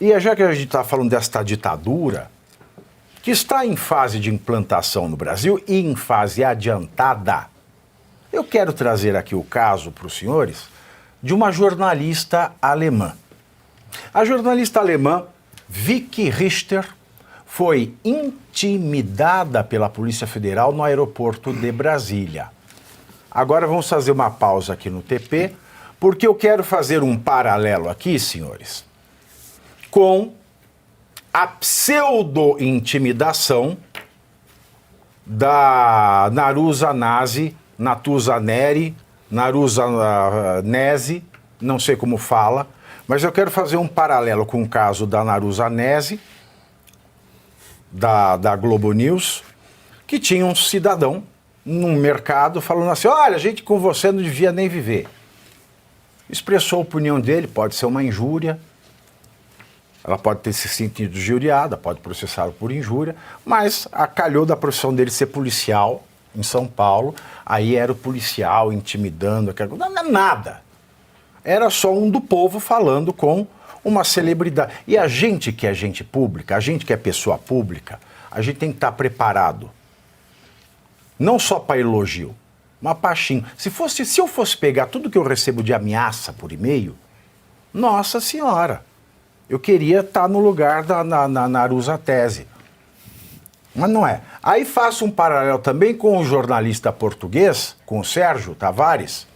E já que a gente está falando desta ditadura, que está em fase de implantação no Brasil e em fase adiantada, eu quero trazer aqui o caso para os senhores de uma jornalista alemã. A jornalista alemã Vicky Richter foi intimidada pela Polícia Federal no aeroporto de Brasília. Agora vamos fazer uma pausa aqui no TP, porque eu quero fazer um paralelo aqui, senhores, com a pseudo-intimidação da Naruza Neri, não sei como fala, mas eu quero fazer um paralelo com o caso da Naruza Nesi, da Globo News, que tinha um cidadão num mercado falando assim, olha, a gente com você não devia nem viver. Expressou a opinião dele, pode ser uma injúria, ela pode ter se sentido injuriada, pode processá-lo por injúria, mas calhou da profissão dele ser policial em São Paulo, aí era o policial intimidando, nada. Era só um do povo falando com uma celebridade. E a gente que é gente pública, a gente que é pessoa pública, a gente tem que estar preparado. Não só para elogio, mas para xingo. Se eu fosse pegar tudo que eu recebo de ameaça por e-mail, nossa senhora, eu queria estar no lugar da Naruza Tese. Mas não é. Aí faço um paralelo também com o jornalista português, com o Sérgio Tavares,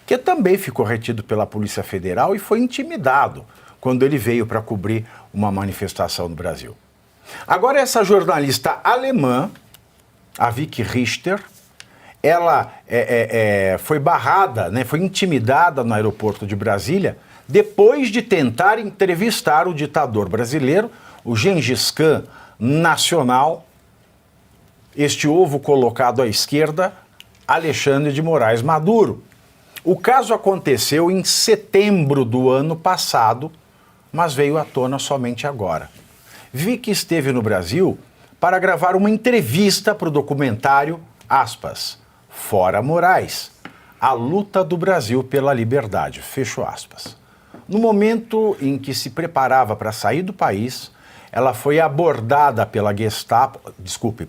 que também ficou retido pela Polícia Federal e foi intimidado quando ele veio para cobrir uma manifestação no Brasil. Agora essa jornalista alemã, a Vicky Richter, ela foi barrada, né, foi intimidada no aeroporto de Brasília depois de tentar entrevistar o ditador brasileiro, o Gengis Khan nacional, este ovo colocado à esquerda, Alexandre de Moraes Maduro. O caso aconteceu em setembro do ano passado, mas veio à tona somente agora. Vicky esteve no Brasil para gravar uma entrevista para o documentário, aspas, Fora Moraes, a luta do Brasil pela liberdade, fecho aspas. No momento em que se preparava para sair do país, ela foi abordada pela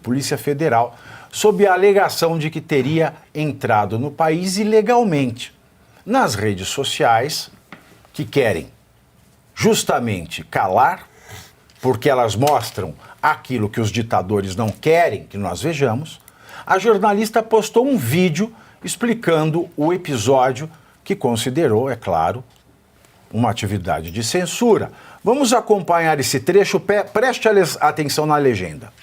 Polícia Federal, sob a alegação de que teria entrado no país ilegalmente. Nas redes sociais, que querem justamente calar, porque elas mostram aquilo que os ditadores não querem que nós vejamos, a jornalista postou um vídeo explicando o episódio que considerou, é claro, uma atividade de censura. Vamos acompanhar esse trecho, preste atenção na legenda.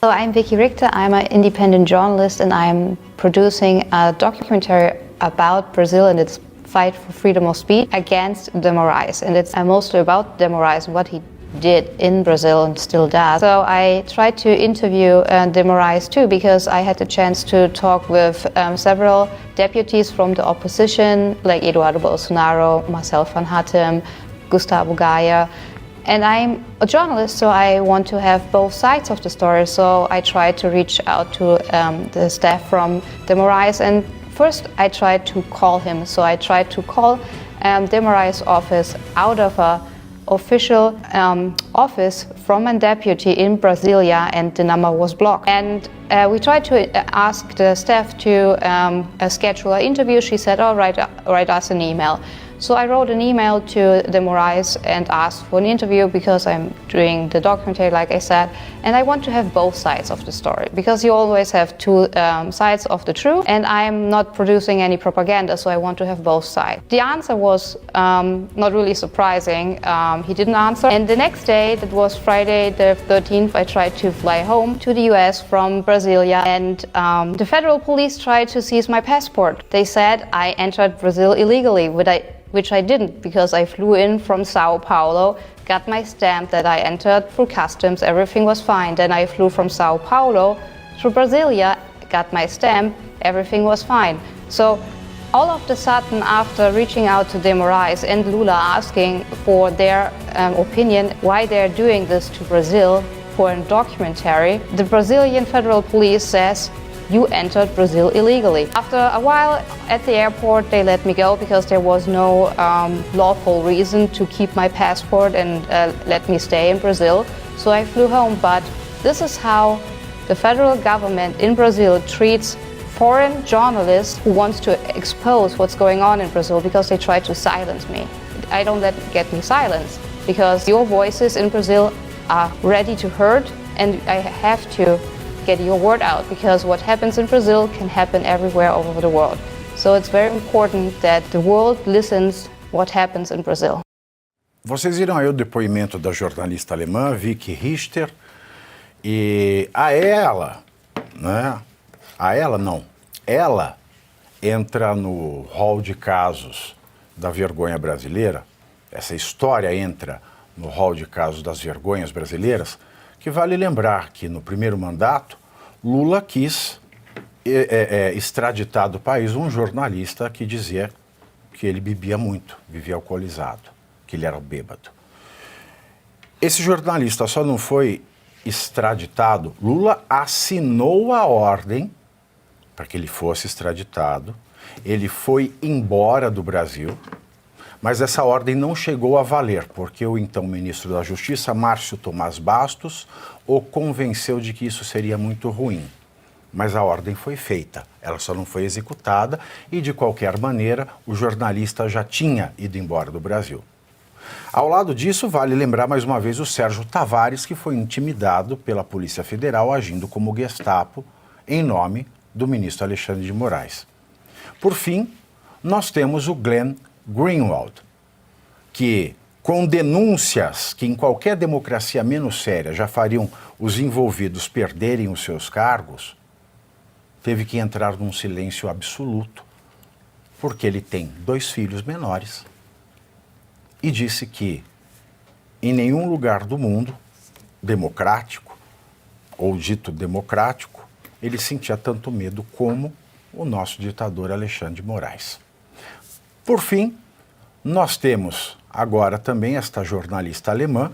So I'm Vicky Richter, I'm an independent journalist and I'm producing a documentary about Brazil and its fight for freedom of speech against de Moraes. And it's mostly about de Moraes, what he did in Brazil and still does. So I tried to interview de Moraes too, because I had the chance to talk with several deputies from the opposition, like Eduardo Bolsonaro, Marcel van Hattem, Gustavo Gaia. And I'm a journalist, so I want to have both sides of the story. So I tried to reach out to the staff from de Moraes, and first I tried to call him. So I tried to call de Moraes' office out of a official office from a deputy in Brasilia, and the number was blocked. And we tried to ask the staff to schedule an interview. She said, oh, write us an email. So I wrote an email to de Moraes and asked for an interview because I'm doing the documentary, like I said, and I want to have both sides of the story, because you always have two sides of the truth, and I'm not producing any propaganda, so I want to have both sides. The answer was not really surprising. He didn't answer, and the next day, that was Friday the 13th, I tried to fly home to the US from Brasilia, and the federal police tried to seize my passport. They said I entered Brazil illegally, which I didn't, because I flew in from Sao Paulo, got my stamp that I entered through customs, everything was fine. Then I flew from Sao Paulo to Brasilia, got my stamp, everything was fine. So all of a sudden, after reaching out to de Moraes and Lula asking for their opinion why they're doing this to Brazil for a documentary, the Brazilian federal police says you entered Brazil illegally. After a while at the airport, they let me go because there was no lawful reason to keep my passport and let me stay in Brazil. So I flew home, but this is how the federal government in Brazil treats foreign journalists who want to expose what's going on in Brazil because they try to silence me. I don't let it get me silenced because your voices in Brazil are ready to heard, and I have to get your word out because what happens in Brazil can happen everywhere all over the world. So it's very important that the world listens what happens in Brazil. Vocês viram aí o depoimento da jornalista alemã Vicky Richter, e ela entra no hall de casos da vergonha brasileira. Essa história entra no hall de casos das vergonhas brasileiras, que vale lembrar que no primeiro mandato, Lula quis extraditar do país um jornalista que dizia que ele bebia muito, vivia alcoolizado, que ele era bêbado. Esse jornalista só não foi extraditado, Lula assinou a ordem para que ele fosse extraditado, ele foi embora do Brasil, mas essa ordem não chegou a valer, porque o então ministro da Justiça, Márcio Tomás Bastos, o convenceu de que isso seria muito ruim. Mas a ordem foi feita, ela só não foi executada e, de qualquer maneira, o jornalista já tinha ido embora do Brasil. Ao lado disso, vale lembrar mais uma vez o Sérgio Tavares, que foi intimidado pela Polícia Federal agindo como Gestapo em nome do ministro Alexandre de Moraes. Por fim, nós temos o Glenn Greenwald, que, com denúncias que em qualquer democracia menos séria já fariam os envolvidos perderem os seus cargos, teve que entrar num silêncio absoluto, porque ele tem 2 filhos menores, e disse que em nenhum lugar do mundo democrático, ou dito democrático, ele sentia tanto medo como o nosso ditador Alexandre de Moraes. Por fim, nós temos agora também esta jornalista alemã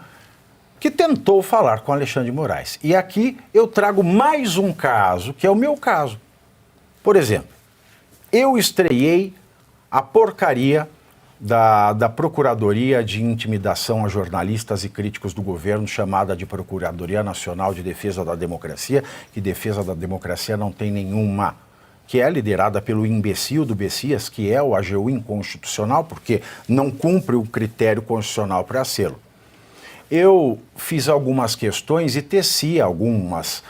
que tentou falar com Alexandre de Moraes. E aqui eu trago mais um caso, que é o meu caso. Por exemplo, eu estreiei a porcaria da Procuradoria de Intimidação a Jornalistas e Críticos do Governo, chamada de Procuradoria Nacional de Defesa da Democracia, que defesa da democracia não tem nenhuma, que é liderada pelo imbecil do Bessias, que é o AGU inconstitucional, porque não cumpre o critério constitucional para sê-lo. Eu fiz algumas questões e teci algumas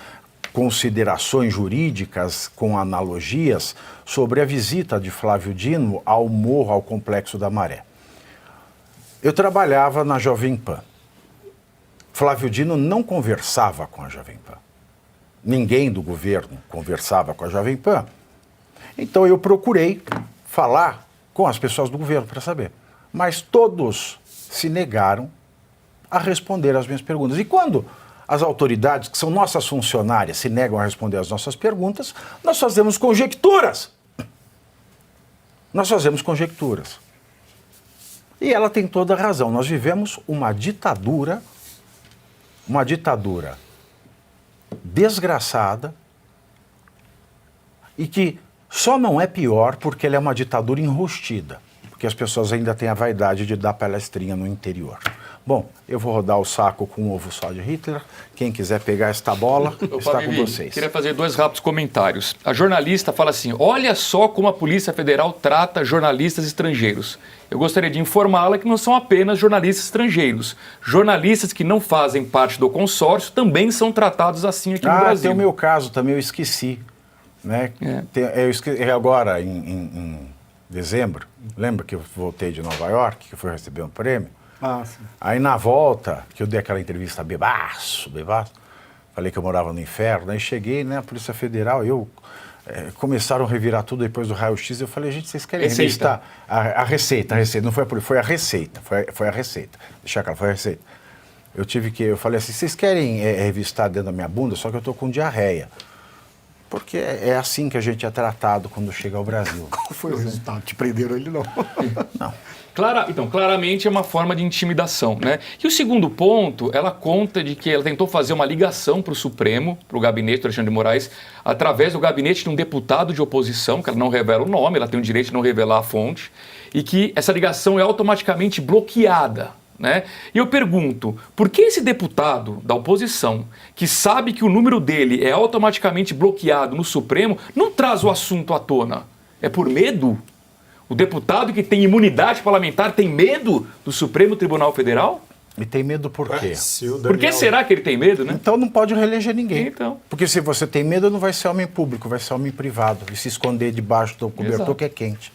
considerações jurídicas com analogias sobre a visita de Flávio Dino ao morro, ao Complexo da Maré. Eu trabalhava na Jovem Pan. Flávio Dino não conversava com a Jovem Pan. Ninguém do governo conversava com a Jovem Pan. Então eu procurei falar com as pessoas do governo para saber. Mas todos se negaram a responder às minhas perguntas. E quando as autoridades, que são nossas funcionárias, se negam a responder às nossas perguntas, nós fazemos conjecturas. Nós fazemos conjecturas. E ela tem toda a razão. Nós vivemos uma ditadura desgraçada e que só não é pior porque ela é uma ditadura enrustida, porque as pessoas ainda têm a vaidade de dar palestrinha no interior. Bom, eu vou rodar o saco com o ovo só de Hitler. Quem quiser pegar esta bola, está com vocês. Queria fazer 2 rápidos comentários. A jornalista fala assim, olha só como a Polícia Federal trata jornalistas estrangeiros. Eu gostaria de informá-la que não são apenas jornalistas estrangeiros. Jornalistas que não fazem parte do consórcio também são tratados assim aqui no Brasil. Tem o meu caso também, eu esqueci. Né? Eu esqueci agora, em dezembro, lembra que eu voltei de Nova York, que eu fui receber um prêmio? Sim. Aí na volta, que eu dei aquela entrevista bebaço, falei que eu morava no inferno, aí cheguei, né, a Polícia Federal, começaram a revirar tudo depois do raio-x, eu falei, gente, vocês querem revistar a receita, não foi a polícia, foi a receita, foi a receita, deixa cá, foi a receita. Eu falei assim, vocês querem revistar dentro da minha bunda, só que eu tô com diarreia. Porque é assim que a gente é tratado quando chega ao Brasil. Qual foi o resultado? Te prenderam ele, não? Não. Então, claramente é uma forma de intimidação, né? E o segundo ponto, ela conta de que ela tentou fazer uma ligação para o Supremo, para o gabinete do Alexandre de Moraes, através do gabinete de um deputado de oposição, que ela não revela o nome, ela tem o direito de não revelar a fonte, e que essa ligação é automaticamente bloqueada, né? E eu pergunto, por que esse deputado da oposição, que sabe que o número dele é automaticamente bloqueado no Supremo, não traz o assunto à tona? É por medo? O deputado que tem imunidade parlamentar tem medo do Supremo Tribunal Federal? E tem medo por quê? Por que será que ele tem medo, né? Então não pode reeleger ninguém. Então. Porque se você tem medo, não vai ser homem público, vai ser homem privado. E se esconder debaixo do cobertor Exato. que é quente.